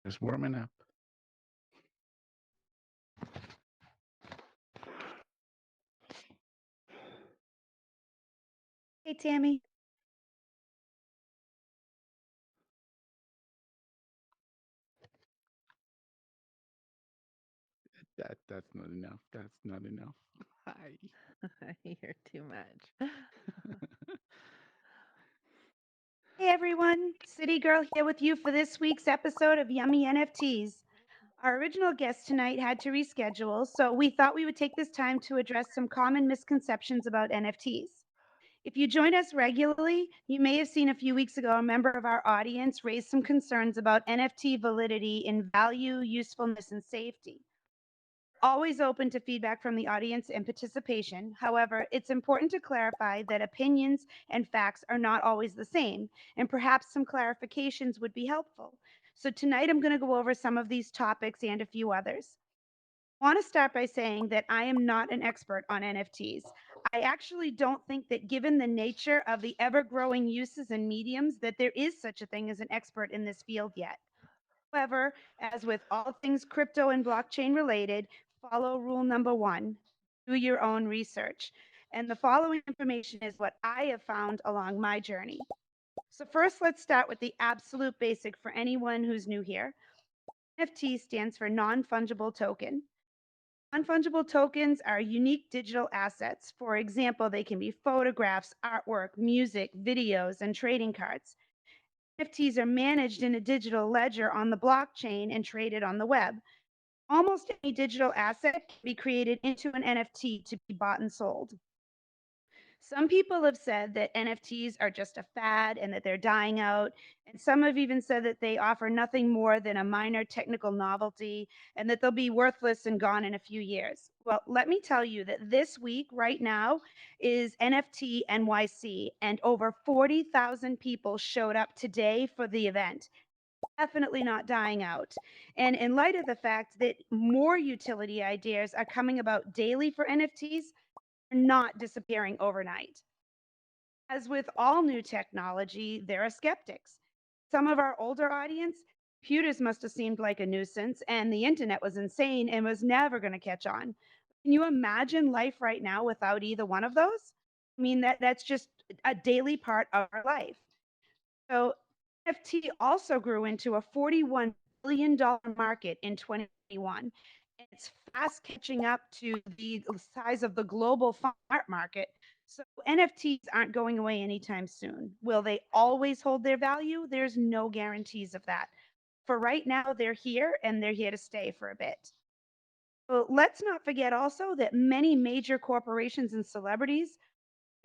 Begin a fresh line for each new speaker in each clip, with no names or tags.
Just warming up.
Hey, Tammy.
That's not enough. That's not enough. Hi.
You're too much.
Hey, everyone. CityGirl here with you for this week's episode of Yummy NFTs. Our original guest tonight had to reschedule, so we thought we would take this time to address some common misconceptions about NFTs. If you join us regularly, you may have seen a few weeks ago a member of our audience raise some concerns about NFT validity in value, usefulness, and safety. Always open to feedback from the audience and participation. However, it's important to clarify that opinions and facts are not always the same, and perhaps some clarifications would be helpful. So, tonight I'm going to go over some of these topics and a few others. I want to start by saying that I am not an expert on NFTs. I actually don't think that, given the nature of the ever growing uses and mediums, that there is such a thing as an expert in this field yet. However, as with all things crypto and blockchain related, follow rule number one: do your own research. And the following information is what I have found along my journey. So, first, let's start with the absolute basic for anyone who's new here. NFT stands for non fungible token. Non fungible tokens are unique digital assets. For example, they can be photographs, artwork, music, videos, and trading cards. NFTs are managed in a digital ledger on the blockchain and traded on the web. Almost any digital asset can be created into an NFT to be bought and sold. Some people have said that NFTs are just a fad and that they're dying out. And some have even said that they offer nothing more than a minor technical novelty and that they'll be worthless and gone in a few years. Well, let me tell you that this week, right now, is NFT NYC, and over 40,000 people showed up today for the event. Definitely not dying out. And in light of the fact that more utility ideas are coming about daily for NFTs, they're not disappearing overnight. As with all new technology, there are skeptics. Some of our older audience, computers must have seemed like a nuisance, and the internet was insane and was never going to catch on. Can you imagine life right now without either one of those? I mean, that's just a daily part of our life. So NFT also grew into a $41 billion market in 2021. And it's fast catching up to the size of the global art market. So NFTs aren't going away anytime soon. Will they always hold their value? There's no guarantees of that. For right now, they're here and they're here to stay for a bit. So let's not forget also that many major corporations and celebrities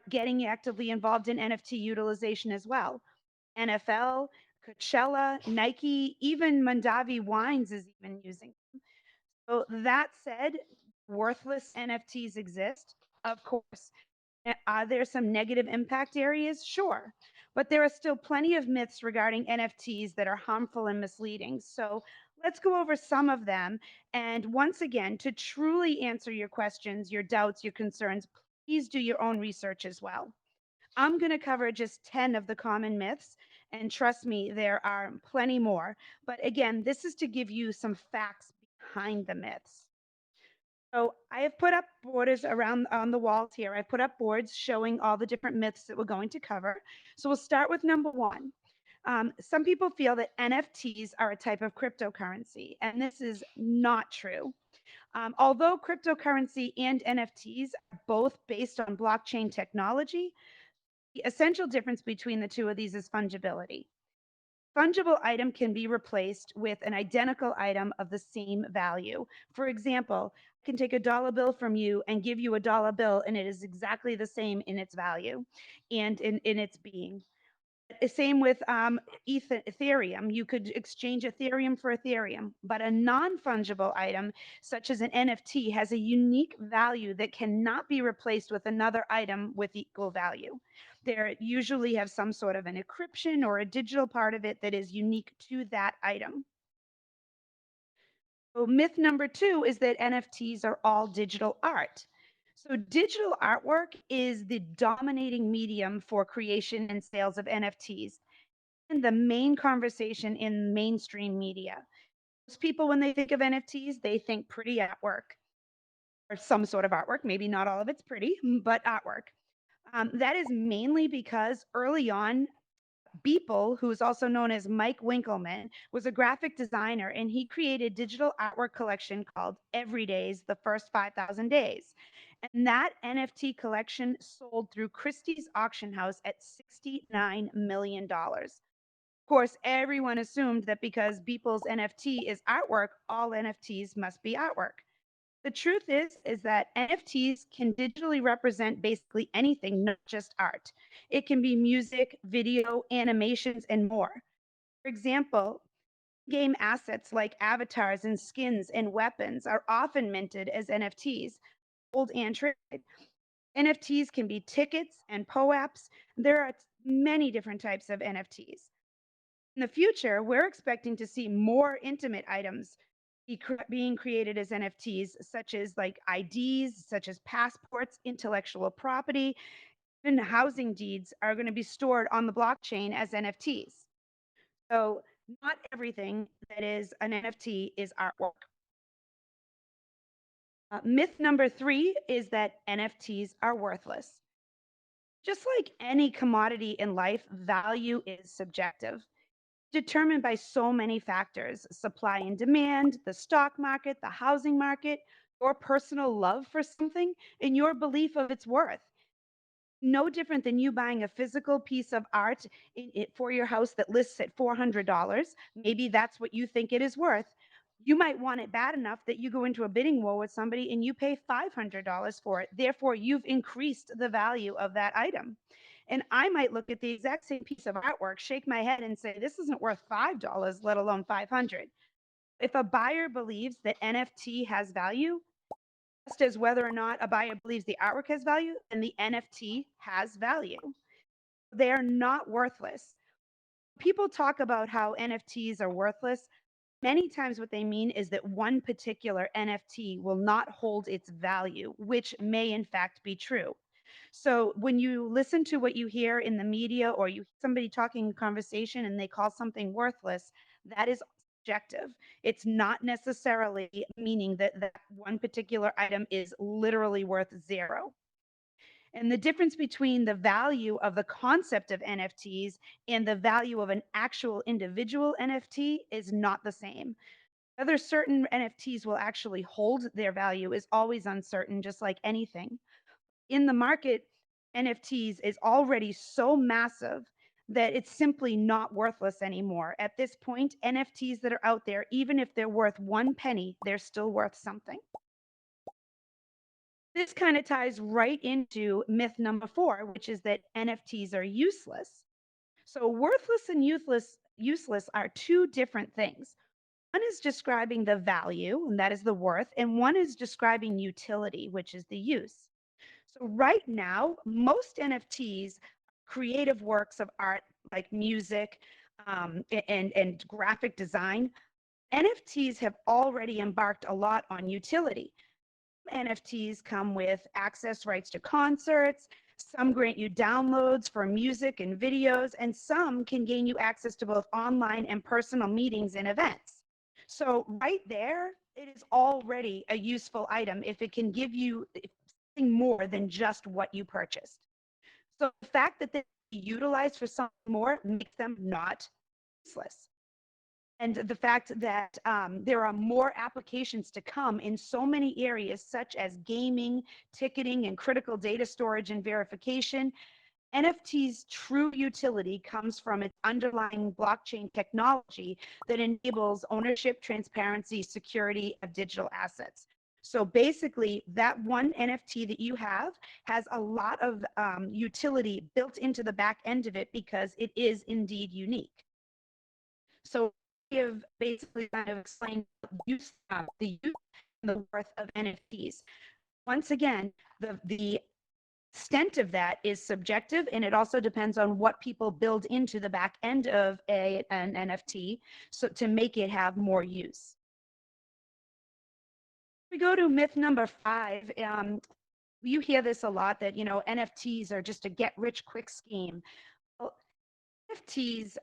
getting actively involved in NFT utilization as well. NFL, Coachella, Nike, even Mondavi Wines is even using them. So that said, worthless NFTs exist, of course. Are there some negative impact areas? Sure. But there are still plenty of myths regarding NFTs that are harmful and misleading. So let's go over some of them. And once again, to truly answer your questions, your doubts, your concerns, please do your own research as well. I'm going to cover just 10 of the common myths, and trust me, there are plenty more. But again, this is to give you some facts behind the myths. So I have put up borders around on the walls here. I've put up boards showing all the different myths that we're going to cover. So we'll start with number one. Some people feel that NFTs are a type of cryptocurrency, and this is not true. Although cryptocurrency and NFTs are both based on blockchain technology, the essential difference between the two of these is fungibility. Fungible item can be replaced with an identical item of the same value. For example, I can take a dollar bill from you and give you a dollar bill, and it is exactly the same in its value and in its being. Same with Ethereum. You could exchange Ethereum for Ethereum, but a non fungible item, such as an NFT, has a unique value that cannot be replaced with another item with equal value. They usually have some sort of an encryption or a digital part of it that is unique to that item. So myth number two is that NFTs are all digital art. So, digital artwork is the dominating medium for creation and sales of NFTs. and the main conversation in mainstream media. Most people, when they think of NFTs, they think pretty artwork or some sort of artwork. Maybe not all of it's pretty, but artwork. That is mainly because early on, Beeple, who's also known as Mike Winkelmann, was a graphic designer and he created digital artwork collection called Every Days, the first 5,000 days. And that NFT collection sold through Christie's auction house at $69 million. Of course, everyone assumed that because Beeple's NFT is artwork, all NFTs must be artwork. The truth is that NFTs can digitally represent basically anything, not just art. It can be music, video, animations, and more. For example, game assets like avatars and skins and weapons are often minted as NFTs, sold and traded. NFTs can be tickets and POAPs. There are many different types of NFTs. In the future, we're expecting to see more intimate items being created as NFTs, such as like IDs, such as passports, intellectual property, even housing deeds are going to be stored on the blockchain as NFTs. So, not everything that is an NFT is artwork. Myth number 3 is that NFTs are worthless. Just like any commodity in life, value is subjective, determined by so many factors: supply and demand, the stock market, the housing market, your personal love for something, and your belief of its worth. No different than you buying a physical piece of art for your house that lists at $400. Maybe that's what you think it is worth. You might want it bad enough that you go into a bidding war with somebody and you pay $500 for it. Therefore, you've increased the value of that item. And I might look at the exact same piece of artwork, shake my head, and say, this isn't worth $5, let alone 500. If a buyer believes that NFT has value, just as whether or not a buyer believes the artwork has value, then the NFT has value. They are not worthless. People talk about how NFTs are worthless. Many times, what they mean is that one particular NFT will not hold its value, which may in fact be true. So, when you listen to what you hear in the media or you hear somebody talking in conversation and they call something worthless, that is subjective. It's not necessarily meaning that that one particular item is literally worth zero. And the difference between the value of the concept of NFTs and the value of an actual individual NFT is not the same. Whether certain NFTs will actually hold their value is always uncertain, just like anything. In the market, NFTs is already so massive that it's simply not worthless anymore. At this point, NFTs that are out there, even if they're worth one penny, they're still worth something. This kind of ties right into myth number 4, which is that NFTs are useless. So worthless and useless are two different things. One is describing the value, and that is the worth, and one is describing utility, which is the use. So right now, most NFTs are creative works of art like music and graphic design. NFTs have already embarked a lot on utility. NFTs come with access rights to concerts. Some grant you downloads for music and videos, and some can gain you access to both online and personal meetings and events. So, right there, it is already a useful item if it can give you something more than just what you purchased. So, the fact that they're utilized for something more makes them not useless. And the fact that there are more applications to come in so many areas, such as gaming, ticketing, and critical data storage and verification. NFT's true utility comes from its underlying blockchain technology that enables ownership, transparency, security of digital assets. So basically, that one NFT that you have has a lot of utility built into the back end of it because it is indeed unique. So we have basically kind of explained the use and the worth of NFTs. Once again, the extent of that is subjective, and it also depends on what people build into the back end of an NFT so to make it have more use. We go to myth number 5. You hear this a lot that NFTs are just a get rich quick scheme. Well, NFTs,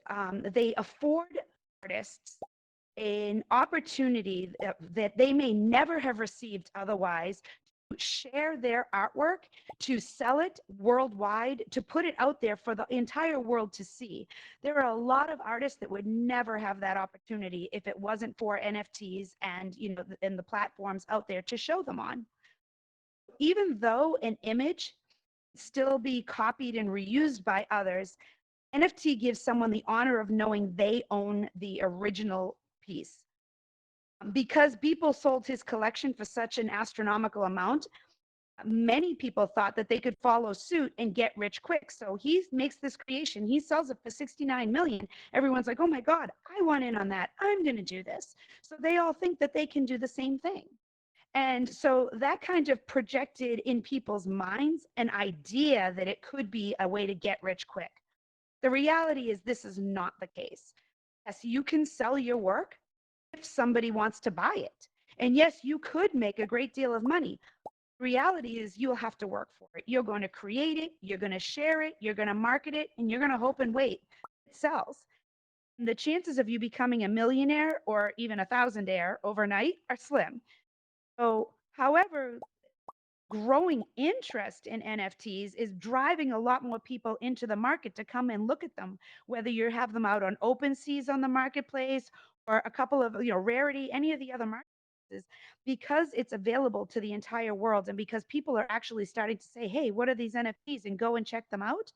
they afford artists an opportunity that they may never have received otherwise to share their artwork, to sell it worldwide, to put it out there for the entire world to see. There are a lot of artists that would never have that opportunity if it wasn't for NFTs and, and the platforms out there to show them on. Even though an image still be copied and reused by others, NFT gives someone the honor of knowing they own the original piece. Because Beeple sold his collection for such an astronomical amount, many people thought that they could follow suit and get rich quick. So he makes this creation, he sells it for 69 million. Everyone's like, oh my God, I want in on that. I'm going to do this. So they all think that they can do the same thing. And so that kind of projected in people's minds an idea that it could be a way to get rich quick. The reality is, this is not the case. Yes, you can sell your work if somebody wants to buy it. And yes, you could make a great deal of money. The reality is, you'll have to work for it. You're going to create it, you're going to share it, you're going to market it, and you're going to hope and wait it sells. And the chances of you becoming a millionaire or even a thousandaire overnight are slim. So, however, growing interest in NFTs is driving a lot more people into the market to come and look at them, whether you have them out on OpenSeas on the marketplace or a couple of, Rarity, any of the other marketplaces, because it's available to the entire world and because people are actually starting to say, hey, what are these NFTs, and go and check them out.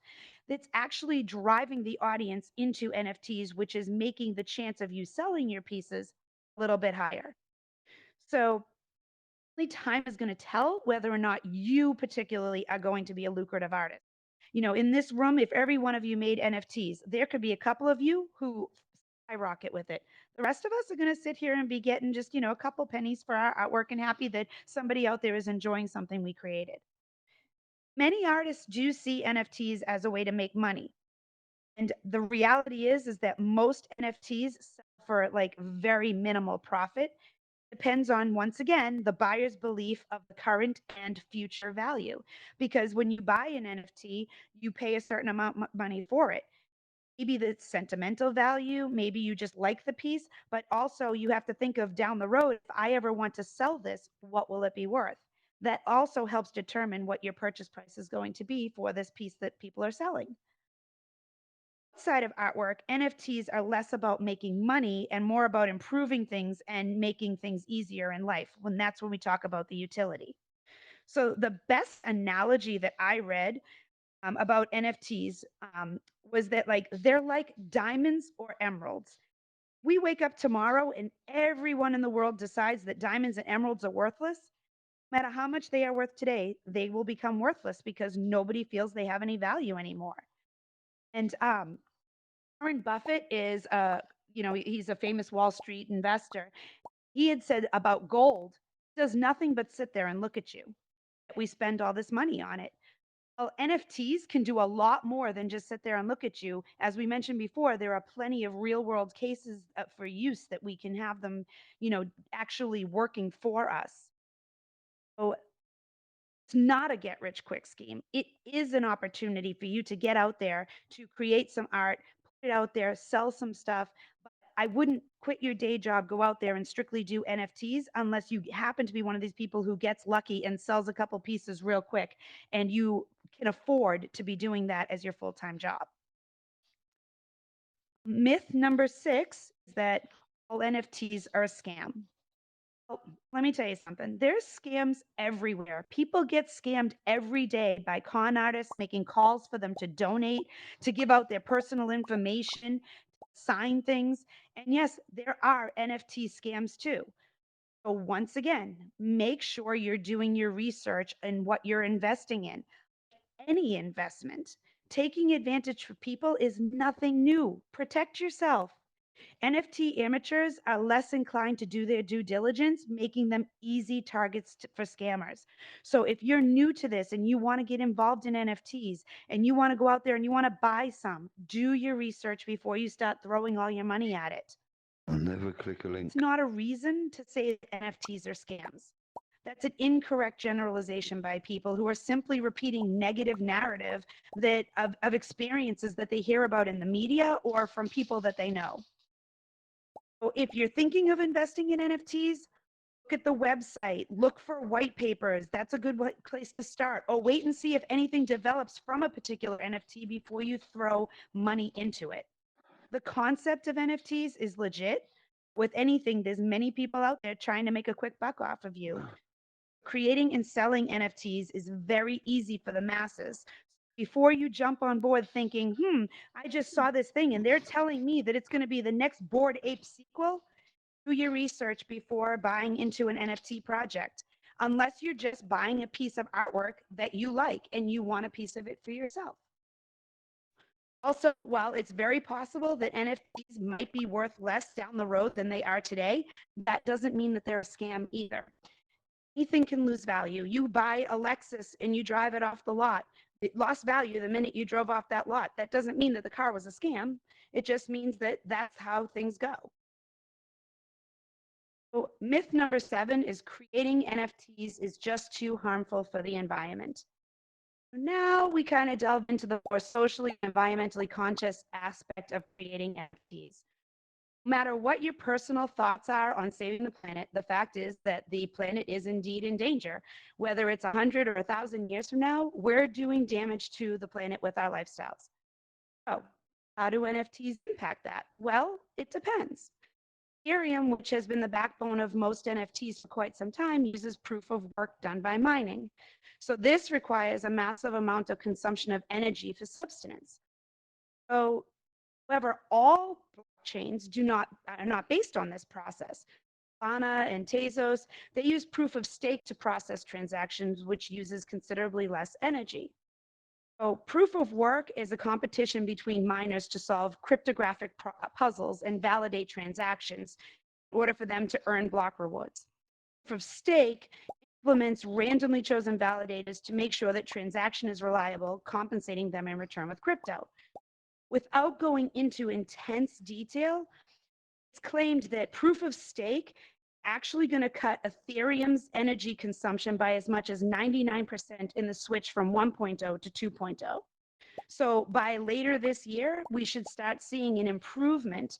That's actually driving the audience into NFTs, which is making the chance of you selling your pieces a little bit higher. So only time is going to tell whether or not you particularly are going to be a lucrative artist. In this room, if every one of you made NFTs, there could be a couple of you who skyrocket with it. The rest of us are going to sit here and be getting just, a couple pennies for our artwork and happy that somebody out there is enjoying something we created. Many artists do see NFTs as a way to make money. And the reality is that most NFTs sell for like very minimal profit. Depends on, once again, the buyer's belief of the current and future value. Because when you buy an NFT, you pay a certain amount of money for it. Maybe the sentimental value, maybe you just like the piece, but also you have to think of down the road, if I ever want to sell this, what will it be worth? That also helps determine what your purchase price is going to be for this piece that people are selling. Outside of artwork, NFTs are less about making money and more about improving things and making things easier in life. That's when we talk about the utility. So the best analogy that I read about NFTs was that they're like diamonds or emeralds. We wake up tomorrow and everyone in the world decides that diamonds and emeralds are worthless. No matter how much they are worth today, they will become worthless because nobody feels they have any value anymore. And Warren Buffett is he's a famous Wall Street investor. He had said about gold, it does nothing but sit there and look at you. We spend all this money on it. Well, NFTs can do a lot more than just sit there and look at you. As we mentioned before, there are plenty of real world cases for use that we can have them, actually working for us. So it's not a get rich quick scheme. It is an opportunity for you to get out there, to create some art, put it out there, sell some stuff. But I wouldn't quit your day job, go out there and strictly do NFTs unless you happen to be one of these people who gets lucky and sells a couple pieces real quick and you can afford to be doing that as your full-time job. Myth number 6 is that all NFTs are a scam. Well, let me tell you something. There's scams everywhere. People get scammed every day by con artists making calls for them to donate, to give out their personal information, sign things. And yes, there are NFT scams too. So once again, make sure you're doing your research and what you're investing in. Any investment, taking advantage of people is nothing new. Protect yourself. NFT amateurs are less inclined to do their due diligence, making them easy targets for scammers. So if you're new to this and you want to get involved in NFTs and you want to go out there and you want to buy some, do your research before you start throwing all your money at it.
Never click a link.
It's not a reason to say that NFTs are scams. That's an incorrect generalization by people who are simply repeating negative narrative that of experiences that they hear about in the media or from people that they know. So if you're thinking of investing in NFTs, look at the website, look for white papers. That's a good place to start. Or wait and see if anything develops from a particular NFT before you throw money into it. The concept of NFTs is legit. With anything, there's many people out there trying to make a quick buck off of you. Creating and selling NFTs is very easy for the masses. Before you jump on board thinking, I just saw this thing and they're telling me that it's going to be the next Bored Ape sequel, do your research before buying into an NFT project, unless you're just buying a piece of artwork that you like and you want a piece of it for yourself. Also, while it's very possible that NFTs might be worth less down the road than they are today, that doesn't mean that they're a scam either. Anything can lose value. You buy a Lexus and you drive it off the lot. It lost value the minute you drove off that lot. That doesn't mean that the car was a scam. It just means that that's how things go. So myth number 7 is creating NFTs is just too harmful for the environment. Now we kind of delve into the more socially and environmentally conscious aspect of creating NFTs. No matter what your personal thoughts are on saving the planet, the fact is that the planet is indeed in danger. Whether it's 100 or 1,000 years from now, we're doing damage to the planet with our lifestyles. So how do NFTs impact that? Well, it depends. Ethereum, which has been the backbone of most NFTs for quite some time, uses proof of work done by mining. So this requires a massive amount of consumption of energy for subsistence. So, however, all blockchains are not based on this process. Solana and Tezos, they use proof of stake to process transactions, which uses considerably less energy. So proof of work is a competition between miners to solve cryptographic puzzles and validate transactions in order for them to earn block rewards. Proof of stake implements randomly chosen validators to make sure that transaction is reliable, compensating them in return with crypto. Without going into intense detail, it's claimed that proof of stake actually going to cut Ethereum's energy consumption by as much as 99% in the switch from 1.0 to 2.0. So by later this year, we should start seeing an improvement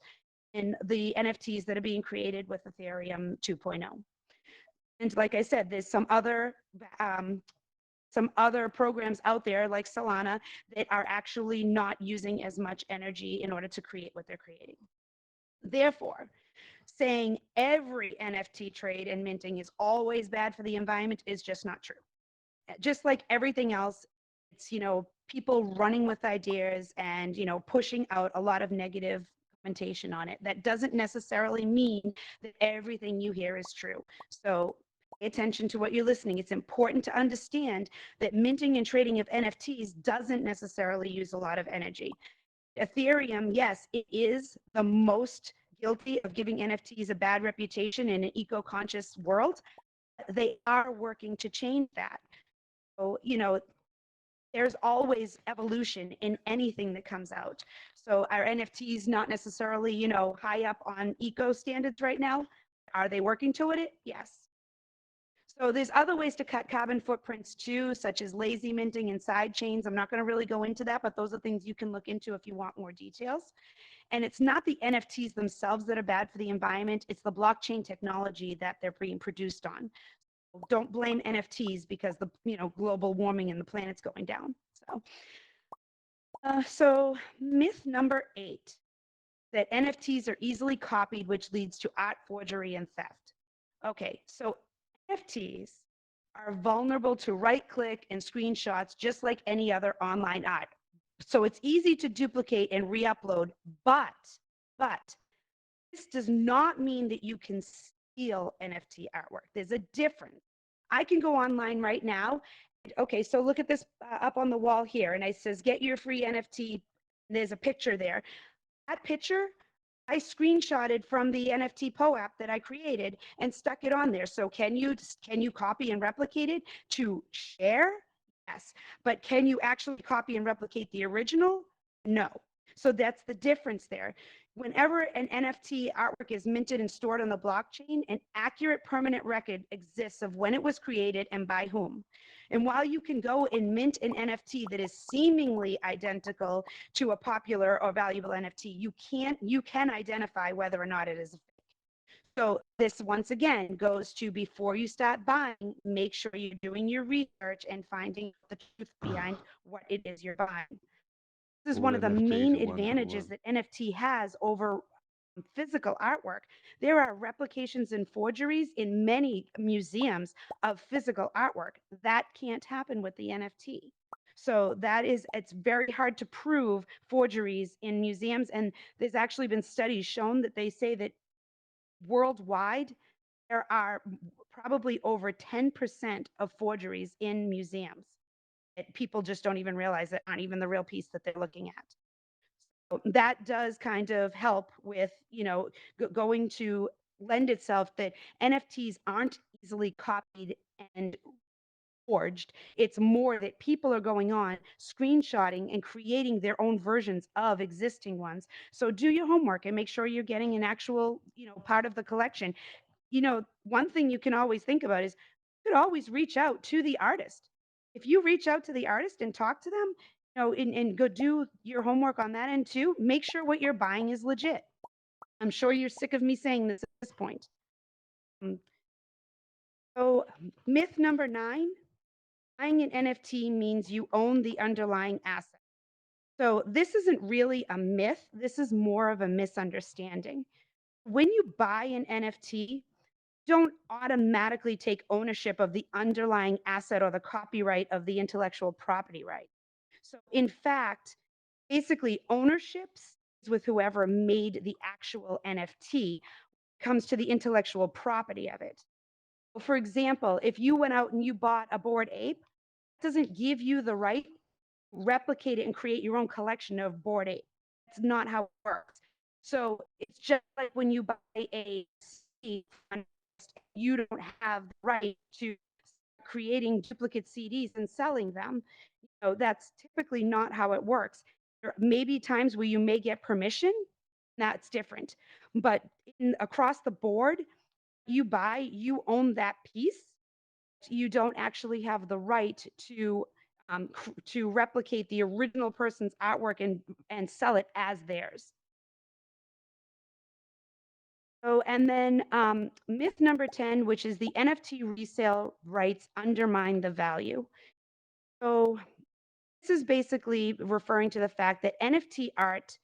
in the NFTs that are being created with Ethereum 2.0. And like I said, there's some other programs out there like Solana that are actually not using as much energy in order to create what they're creating. Therefore, saying every NFT trade and minting is always bad for the environment is just not true. Just like everything else, it's, people running with ideas and, pushing out a lot of negative commentation on it. That doesn't necessarily mean that everything you hear is true. So pay attention to what you're listening. It's important to understand that minting and trading of NFTs doesn't necessarily use a lot of energy. Ethereum, yes, it is the most guilty of giving NFTs a bad reputation in an eco-conscious world. They are working to change that. So, there's always evolution in anything that comes out. So our NFTs not necessarily, high up on eco standards right now. Are they working toward it? Yes. So there's other ways to cut carbon footprints too, such as lazy minting and side chains. I'm not going to really go into that, but those are things you can look into if you want more details. And it's not the NFTs themselves that are bad for the environment. It's the blockchain technology that they're being produced on. So don't blame NFTs because the global warming and the planet's going down. So myth number 8, that NFTs are easily copied, which leads to art forgery and theft. Okay, so NFTs are vulnerable to right-click and screenshots just like any other online art. So it's easy to duplicate and re-upload, but this does not mean that you can steal NFT artwork. There's a difference. I can go online right now. Okay, so look at this up on the wall here, and it says, get your free NFT. There's a picture there. That picture, I screenshotted from the NFT PO app that I created and stuck it on there. So can you copy and replicate it to share? Yes. But can you actually copy and replicate the original? No. So that's the difference there. Whenever an NFT artwork is minted and stored on the blockchain, an accurate permanent record exists of when it was created and by whom. And while you can go and mint an NFT that is seemingly identical to a popular or valuable NFT, you can identify whether or not it is. So this once again goes to, before you start buying, make sure you're doing your research and finding the truth behind what it is you're buying. This is
All
one of the
NFTs
main
are one to
advantages
one.
that NFT has over physical artwork. There are replications and forgeries in many museums of physical artwork. That can't happen with the NFT. So it's very hard to prove forgeries in museums. And there's actually been studies shown that they say that worldwide, there are probably over 10% of forgeries in museums that people just don't even realize that aren't even the real piece that they're looking at. So that does kind of help with, going to lend itself that NFTs aren't easily copied and forged. It's more that people are going on, screenshotting and creating their own versions of existing ones. So do your homework and make sure you're getting an actual, part of the collection. One thing you can always think about is you could always reach out to the artist. If you reach out to the artist and talk to them, and go do your homework on that end too, make sure what you're buying is legit. I'm sure you're sick of me saying this at this point. Um, so, myth number 9, buying an NFT means you own the underlying asset. So, this isn't really a myth, this is more of a misunderstanding. When you buy an NFT, don't automatically take ownership of the underlying asset or the copyright of the intellectual property right. So, in fact, basically, ownership is with whoever made the actual NFT, comes to the intellectual property of it. For example, if you went out and you bought a Bored Ape, it doesn't give you the right to replicate it and create your own collection of Bored Ape. That's not how it works. So it's just like when you buy a CD, you don't have the right to creating duplicate CDs and selling them. That's typically not how it works. There may be times where you may get permission, that's different. But across the board, you buy, you own that piece. You don't actually have the right to replicate the original person's artwork and sell it as theirs. So, and then myth number 10, which is the NFT resale rights undermine the value. So this is basically referring to the fact that NFT art,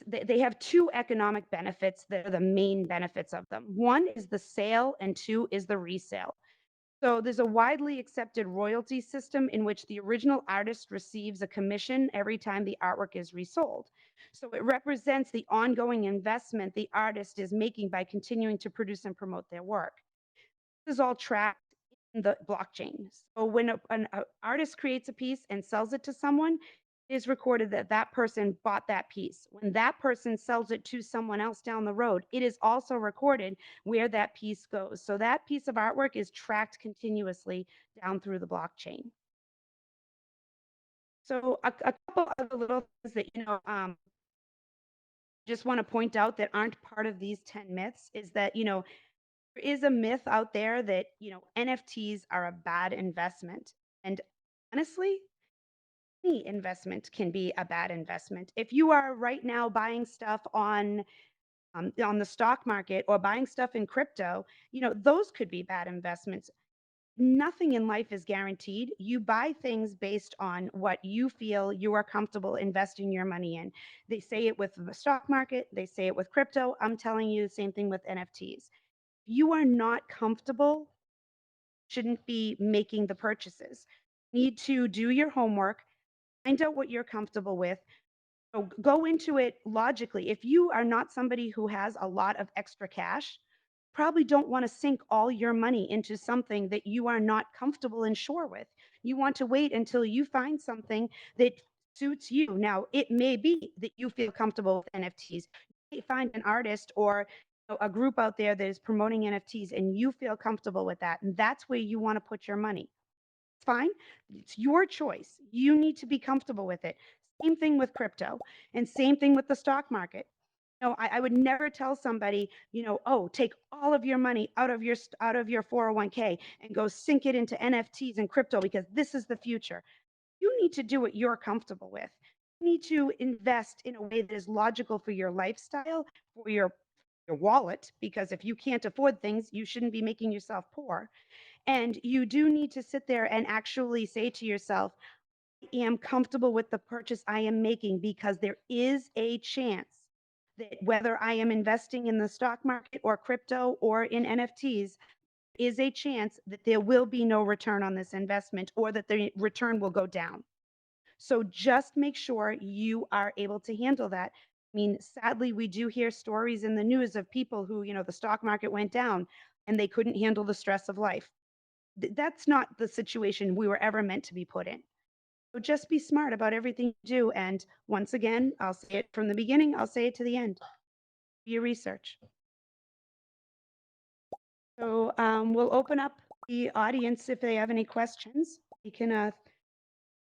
they have two economic benefits that are the main benefits of them. One is the sale, and two is the resale. So there's a widely accepted royalty system in which the original artist receives a commission every time the artwork is resold. So it represents the ongoing investment the artist is making by continuing to produce and promote their work. This is all tracked in the blockchain. So when an artist creates a piece and sells it to someone, it is recorded that that person bought that piece. When that person sells it to someone else down the road, it is also recorded where that piece goes. So that piece of artwork is tracked continuously down through the blockchain. So a couple other little things that, just want to point out that aren't part of these 10 myths is that, there is a myth out there that, NFTs are a bad investment. And honestly, any investment can be a bad investment. If you are right now buying stuff on the stock market or buying stuff in crypto, those could be bad investments. Nothing in life is guaranteed. You buy things based on what you feel you are comfortable investing your money in. They say it with the stock market, they say it with crypto. I'm telling you the same thing with NFTs. You are not comfortable, shouldn't be making the purchases. You need to do your homework, find out what you're comfortable with. So go into it logically. If you are not somebody who has a lot of extra cash, probably don't want to sink all your money into something that you are not comfortable and sure with. You want to wait until you find something that suits you. Now, it may be that you feel comfortable with NFTs. You may find an artist or a group out there that is promoting NFTs and you feel comfortable with that. And that's where you want to put your money. It's fine. It's your choice. You need to be comfortable with it. Same thing with crypto and same thing with the stock market. I would never tell somebody, oh, take all of your money out of your 401k and go sink it into NFTs and crypto because this is the future. You need to do what you're comfortable with. You need to invest in a way that is logical for your lifestyle, for your wallet, because if you can't afford things, you shouldn't be making yourself poor. And you do need to sit there and actually say to yourself, I am comfortable with the purchase I am making because there is a chance that whether I am investing in the stock market or crypto or in NFTs, is a chance that there will be no return on this investment or that the return will go down. So just make sure you are able to handle that. I mean, sadly, we do hear stories in the news of people who, the stock market went down and they couldn't handle the stress of life. That's not the situation we were ever meant to be put in. So just be smart about everything you do. And once again, I'll say it from the beginning, I'll say it to the end. Do your research. So we'll open up the audience if they have any questions. You can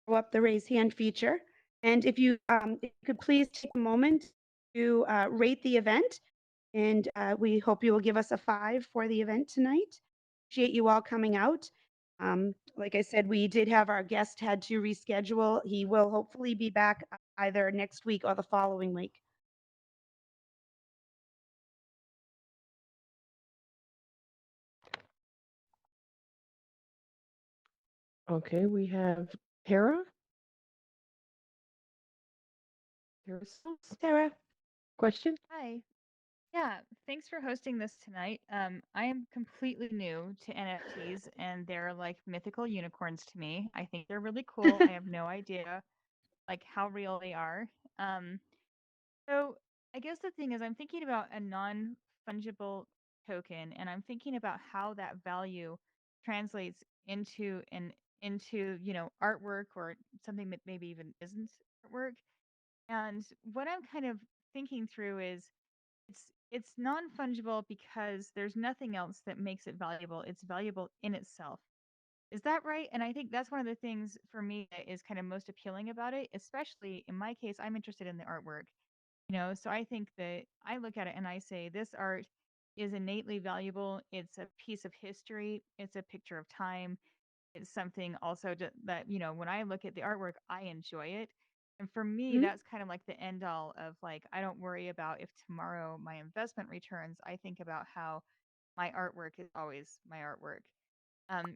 throw up the raise hand feature. And if you could please take a moment to rate the event. And we hope you will give us a 5 for the event tonight. Appreciate you all coming out. Like I said, we did have our guest had to reschedule. He will hopefully be back either next week or the following week.
Okay, we have Tara.
Sarah.
Question?
Hi. Yeah, thanks for hosting this tonight. I am completely new to NFTs and they're like mythical unicorns to me. I think they're really cool. I have no idea like how real they are. Um, so I guess the thing is I'm thinking about a non-fungible token and I'm thinking about how that value translates into artwork or something that maybe even isn't artwork. And what I'm kind of thinking through is it's non-fungible because there's nothing else that makes it valuable. It's valuable in itself. Is that right? And I think that's one of the things for me that is kind of most appealing about it, especially in my case, I'm interested in the artwork. So I think that I look at it and I say this art is innately valuable. It's a piece of history. It's a picture of time. It's something also that when I look at the artwork, I enjoy it. And for me,
Mhm.
that's kind of like the end all of like, I don't worry about if tomorrow my investment returns. I think about how my artwork is always my artwork.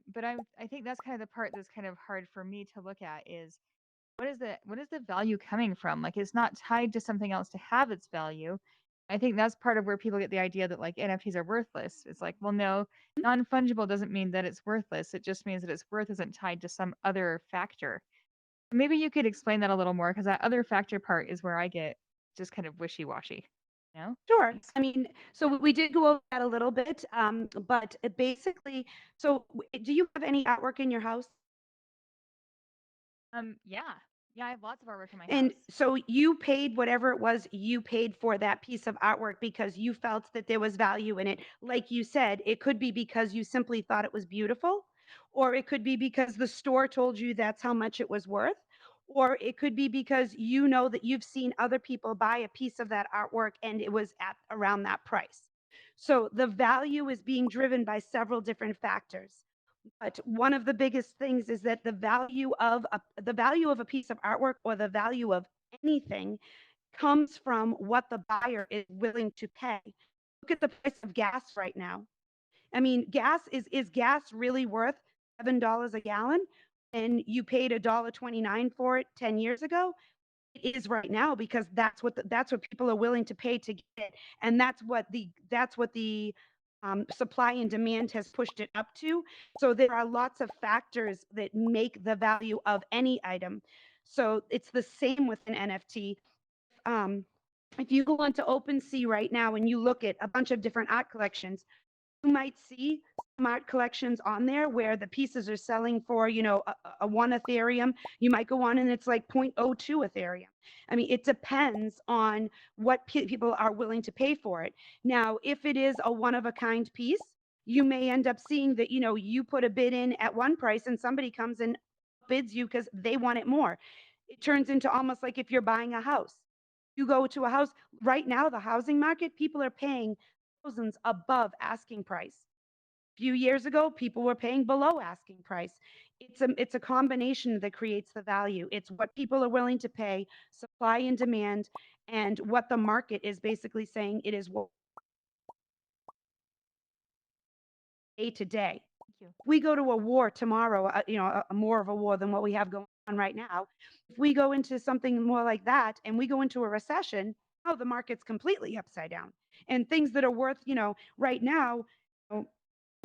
But I think that's kind of the part that's kind of hard for me to look at is what is the value coming from? Like it's not tied to something else to have its value. I think that's part of where people get the idea that like NFTs are worthless. It's like, well, no, non-fungible doesn't mean that it's worthless. It just means that its worth isn't tied to some other factor. Maybe you could explain that a little more because that other factor part is where I get just kind of wishy-washy. You know?
Sure.
Thanks.
I mean, so we did go over that a little bit, but basically, so do you have any artwork in your house?
Yeah. Yeah, I have lots of artwork in my
And
house.
so you paid whatever it was you paid for that piece of artwork because you felt that there was value in it. Like you said, it could be because you simply thought it was beautiful, or it could be because the store told you that's how much it was worth, or it could be because you know that you've seen other people buy a piece of that artwork and it was at around that price. So the value is being driven by several different factors. But one of the biggest things is that the value of a piece of artwork or the value of anything comes from what the buyer is willing to pay. Look at the price of gas right now. I mean, gas is gas really worth $7 a gallon? And you paid $1.29 for it 10 years ago? It is right now because that's what people are willing to pay to get it, and that's what the supply and demand has pushed it up to. So there are lots of factors that make the value of any item. So it's the same with an NFT. Um, if you go onto OpenSea right now and you look at a bunch of different art collections, you might see some art collections on there where the pieces are selling for, a 1 Ethereum. You might go on and it's like 0.02 Ethereum. I mean, it depends on what people are willing to pay for it. Now, if it is a one of a kind piece, you may end up seeing that, you put a bid in at one price and somebody comes and bids you because they want it more. It turns into almost like if you're buying a house. You go to a house right now, the housing market, people are paying thousands above asking price. A few years ago, people were paying below asking price. It's a combination that creates the value. It's what people are willing to pay, supply and demand, and what the market is basically saying it is what day to day.
Thank you.
We go to a war tomorrow, more of a war than what we have going on right now. If we go into something more like that and we go into a recession, oh, the market's completely upside down. And things that are worth, right now, when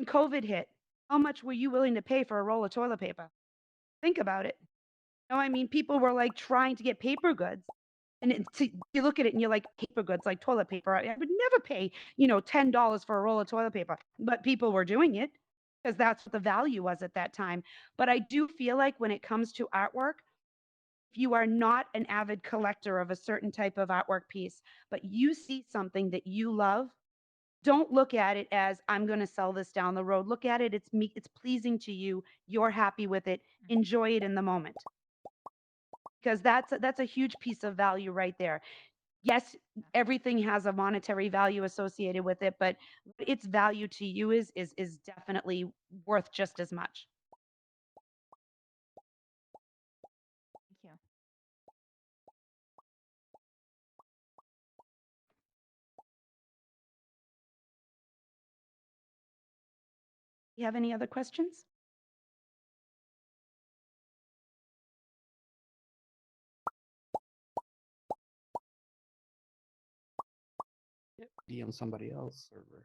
COVID hit, how much were you willing to pay for a roll of toilet paper? Think about it. I mean, people were like trying to get paper goods. And you look at it and you're like, paper goods, like toilet paper. I would never pay, $10 for a roll of toilet paper. But people were doing it because that's what the value was at that time. But I do feel like when it comes to artwork, if you are not an avid collector of a certain type of artwork piece, but you see something that you love, don't look at it as I'm going to sell this down the road. Look at it, it's pleasing to you, you're happy with it, enjoy it in the moment. Because that's a huge piece of value right there. Yes, everything has a monetary value associated with it, but what its value to you is definitely worth just as much.
Thank you.
You have any other questions?
Be on somebody else's server.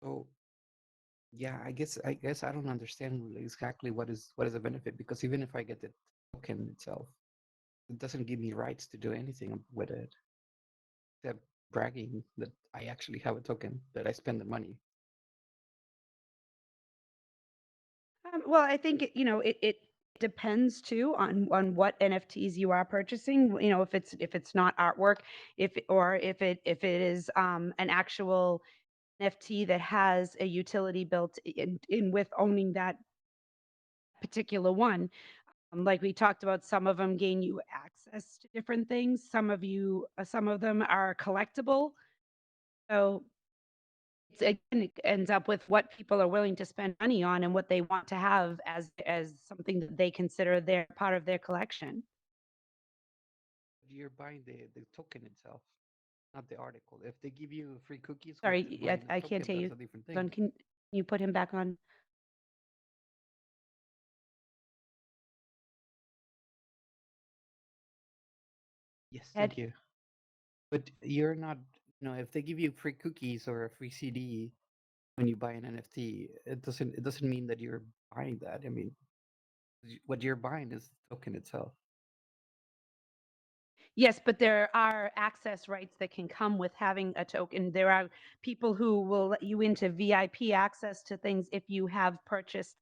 So yeah, I guess I don't understand really exactly what is the benefit, because even if I get the token itself, it doesn't give me rights to do anything with it except bragging that I actually have a token, that I spend the money.
Well, I think it depends too on what NFTs you are purchasing. If it's not artwork, if it is an actual NFT that has a utility built in with owning that particular one. Like we talked about, some of them gain you access to different things. Some of them are collectible. So it ends up with what people are willing to spend money on and what they want to have as something that they consider their part of their collection.
You're buying the token itself, not the article. If they give you free cookies with
Sorry,
buying the
I can't
token,
hear
that's
you.
a different
Hold
thing.
on, can you put him back on?
Yes,
Ed?
thank you. But you're not, if they give you free cookies or a free CD when you buy an NFT, it doesn't mean that you're buying that. I mean, what you're buying is the token itself.
Yes, but there are access rights that can come with having a token. There are people who will let you into VIP access to things if you have purchased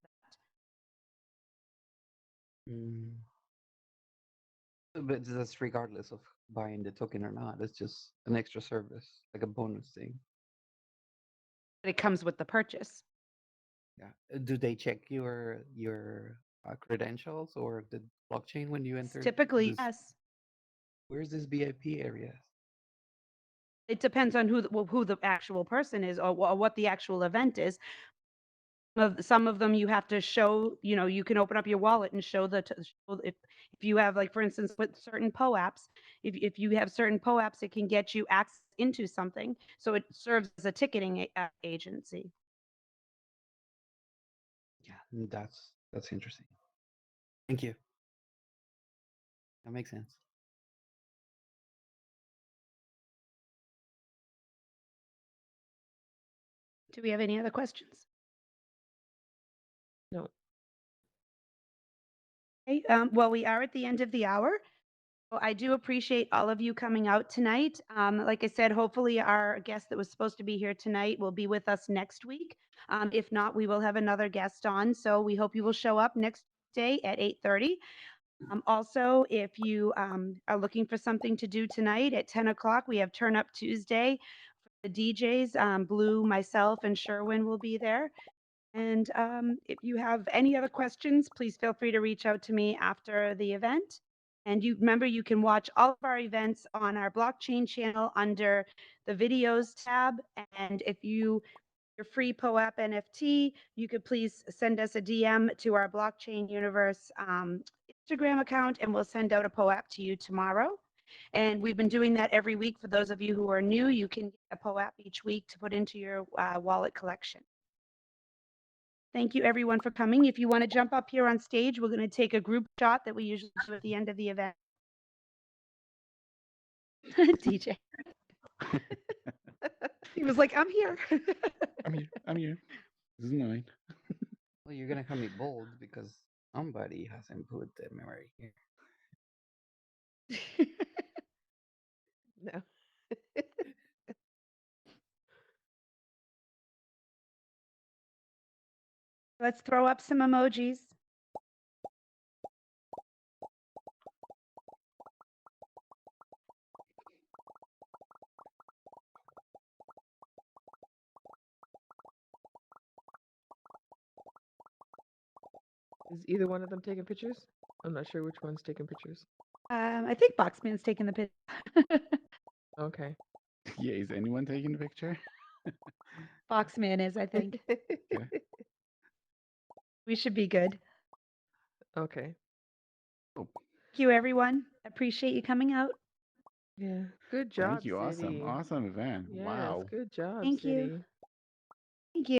that.
Mm. But that's regardless of buying the token or not. It's just an extra service, like a bonus thing.
But it comes with the purchase.
Yeah. Do they check your credentials or the blockchain when you enter
Typically,
this?
yes.
Where's this VIP area?
It depends on who the actual person is or what the actual event is. Some of them you have to show, you can open up your wallet and show if you have, like, for instance, with certain POAPs, if you have certain POAPs, it can get you access into something. So it serves as a ticketing agency.
Yeah, that's interesting. Thank you. That makes sense.
Do we have any other questions?
No.
Okay, well, we are at the end of the hour. So I do appreciate all of you coming out tonight. Like I said, hopefully our guest that was supposed to be here tonight will be with us next week. If not, we will have another guest on. So we hope you will show up next day at 8:30. Also, if you are looking for something to do tonight at 10 o'clock, we have Turn Up Tuesday. The DJs, Blue, myself, and Sherwin will be there. And if you have any other questions, please feel free to reach out to me after the event. And you remember, you can watch all of our events on our blockchain channel under the videos tab. And if your free POAP NFT, you could please send us a DM to our Blockchain Universe Instagram account, and we'll send out a POAP to you tomorrow. And we've been doing that every week. For those of you who are new, you can get a POAP each week to put into your wallet collection. Thank you, everyone, for coming. If you want to jump up here on stage, we're going to take a group shot that we usually do at the end of the event. DJ. He was like, I'm here.
I'm here. This is mine.
Well, you're gonna call me bold because somebody hasn't put the memory here.
No.
Let's throw up some emojis.
Is either one of them taking pictures? I'm not sure which one's taking pictures.
I think Boxman's taking the picture.
Okay.
Yeah, is anyone taking a picture?
Boxman is, I think.
Okay.
We should be good.
Okay.
Oh,
Thank you, everyone. Appreciate you coming out.
Yeah. Good job,
thank you.
City.
Awesome event.
Yes,
Wow.
good job,
Thank you.
City.
Thank you.